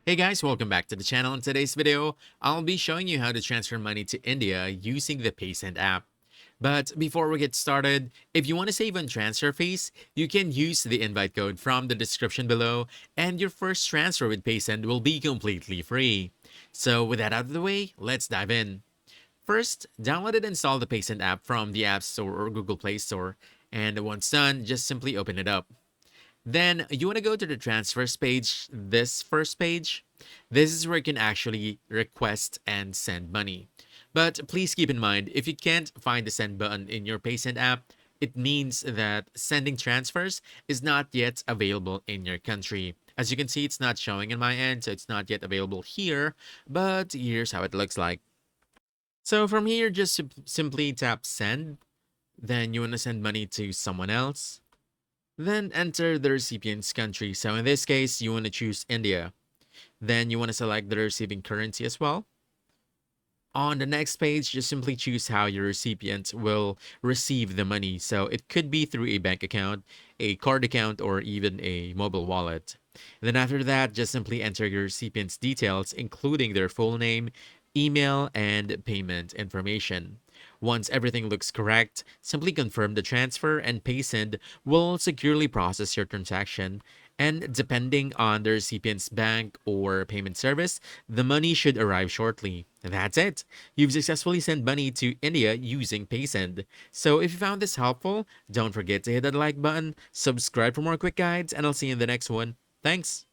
Hey guys, welcome back to the channel. In today's video, I'll be showing you how to transfer money to India using the Paysend app. But before we get started, if you want to save on transfer fees, you can use the invite code from the description below, and your first transfer with Paysend will be completely free. So with that out of the way, let's dive in. First, download and install the Paysend app from the App Store or Google Play Store, and once done, just simply open it up. Then you want to go to the transfers page, this first page. This is where you can actually request and send money. But please keep in mind, if you can't find the send button in your Paysend app, it means that sending transfers is not yet available in your country. As you can see, it's not showing in my end, so it's not yet available here, but here's how it looks like. So from here, just simply tap send. Then you want to send money to someone else. Then enter the recipient's country. So in this case, you want to choose India. Then you want to select the receiving currency as well. On the next page, just simply choose how your recipient will receive the money. So it could be through a bank account, a card account, or even a mobile wallet. And then after that, just simply enter your recipient's details, including their full name, email, and payment information. Once everything looks correct, simply confirm the transfer and Paysend will securely process your transaction. And depending on the recipient's bank or payment service, the money should arrive shortly. That's it. You've successfully sent money to India using Paysend. So if you found this helpful, don't forget to hit that like button, subscribe for more quick guides, and I'll see you in the next one. Thanks.